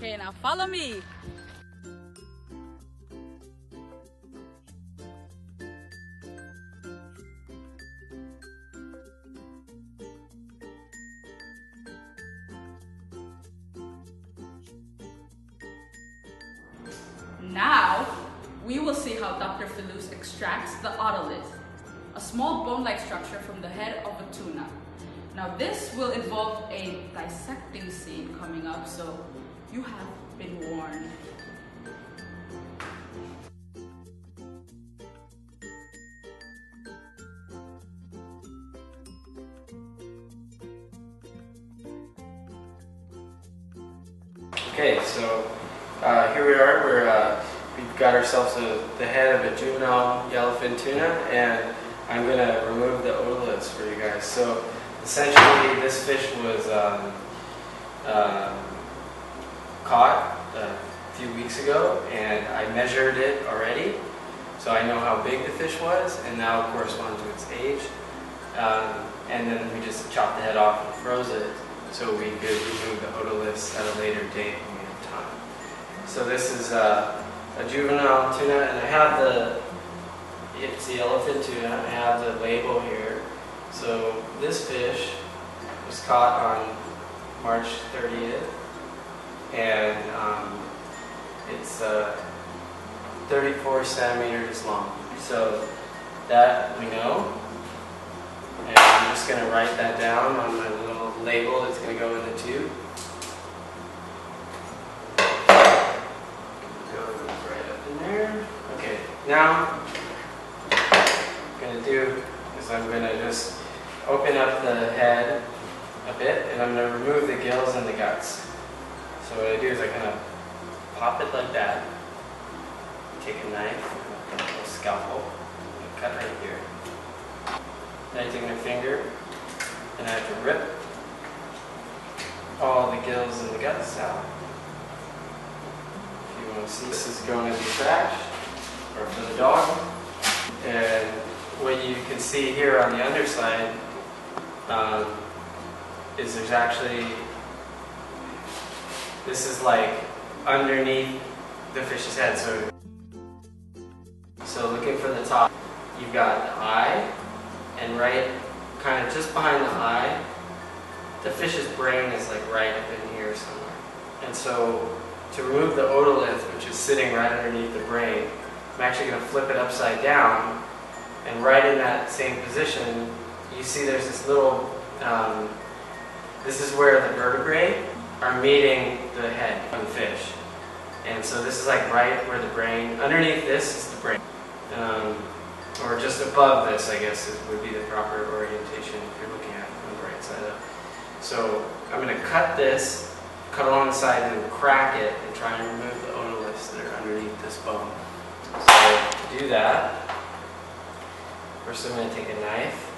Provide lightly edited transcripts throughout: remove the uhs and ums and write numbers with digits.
Okay, now follow me. Now, we will see how Dr. Filous extracts the otolith, a small bone-like structure from the head of a tuna. Now this will involve a dissecting scene coming up, so you have been warned. Okay, so here we are. We've got ourselves the head of a juvenile yellowfin tuna, and I'm going to remove the otoliths for you guys. So essentially, this fish was caught a few weeks ago, and I measured it already, so I know how big the fish was, and now it corresponds to its age. And then we just chopped the head off and froze it, so we could remove the otoliths at a later date when we have time. So this is a juvenile tuna, and I have it's the yellowfin tuna. I have the label here. So this fish was caught on March 30th, and it's 34 centimeters long. So that we know, and I'm just going to write that down on my little label that's going to go in the tube. Okay, now what I'm going to do is I'm going to just open up the head a bit, and I'm going to remove the gills and the guts. So what I do is I kind of pop it like that, take a knife, a little scalpel, and cut right here. Then I take my finger, and I have to rip all the gills and the guts out. If you want to see, this is going to be trash, or for the dog. And what you can see here on the underside is there's actually, this is like underneath the fish's head. So looking for the top, you've got the eye, and right kind of just behind the eye, the fish's brain is like right up in here somewhere. And so to remove the otolith, which is sitting right underneath the brain, I'm actually going to flip it upside down, and right in that same position, you see there's this little, this is where the vertebrae are meeting the head of the fish. And so this is like right where the brain, underneath this is the brain. Or just above this, I guess, would be the proper orientation if you're looking at it from the right side up. So I'm going to cut this, cut along the side, and crack it and try and remove the otoliths that are underneath this bone. So to do that, first I'm going to take a knife,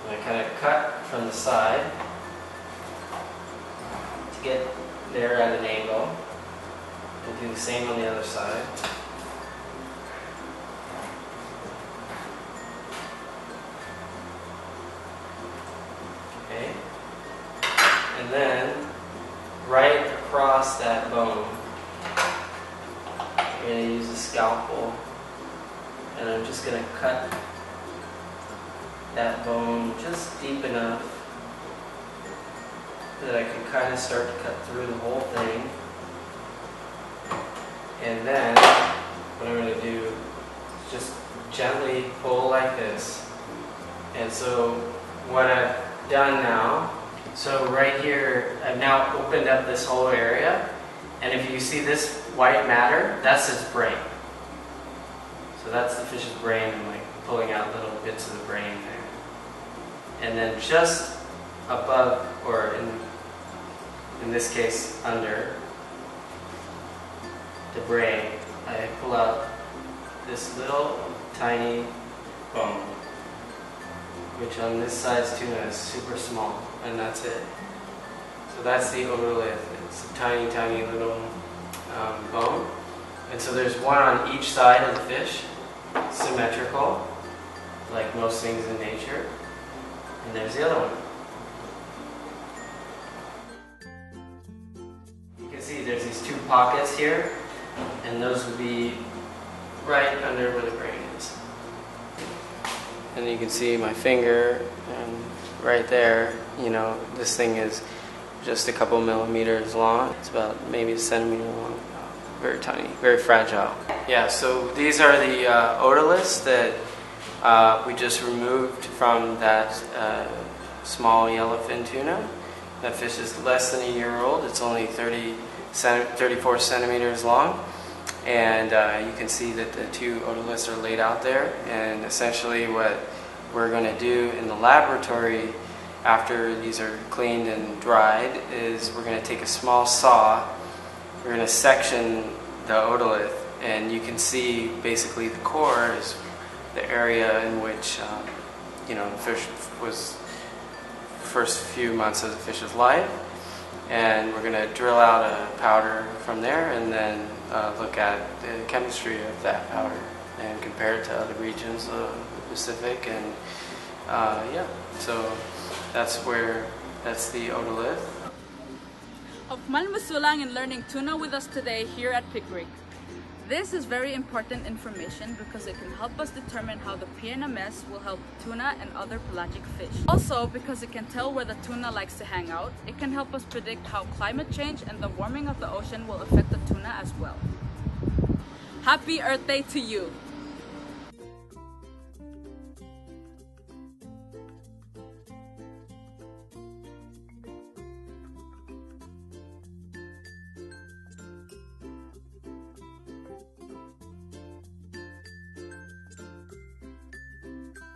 and I kind of cut from the side to get there at an angle, and do the same on the other side. Okay, and then right across that bone, I'm going to use a scalpel, and I'm just going to cut that bone just deep enough that I can kind of start to cut through the whole thing. And then what I'm going to do is just gently pull like this. And so what I've done now, so right here I've now opened up this whole area, and if you see this white matter, that's its brain. So that's the fish's brain. I'm like pulling out little bits of the brain there. And then just above, or in this case under the brain, I pull out this little tiny bone, which on this size tuna is super small, and that's it. So that's the otolith. It's a tiny, tiny little bone. And so there's one on each side of the fish, symmetrical, like most things in nature. And there's the other one. You can see there's these pockets here, and those would be right under where the brain is. And you can see my finger, and right there, you know, this thing is just a couple millimeters long. It's about maybe a centimeter long. Very tiny, very fragile. Yeah, so these are the otoliths that we just removed from that small yellowfin tuna. That fish is less than a year old. It's only 34 centimeters long. And you can see that the two otoliths are laid out there. And essentially what we're going to do in the laboratory after these are cleaned and dried is we're going to take a small saw. We're going to section the otolith, and you can see basically the core is the area in which you know, the fish was first few months of the fish's life, and we're going to drill out a powder from there and then look at the chemistry of that powder and compare it to other regions of the Pacific. And yeah, so that's the otolith. Hopman Masulang in learning tuna with us today here at PICRC. This is very important information because it can help us determine how the PNMS will help tuna and other pelagic fish. Also, because it can tell where the tuna likes to hang out, it can help us predict how climate change and the warming of the ocean will affect the tuna as well. Happy Earth Day to you!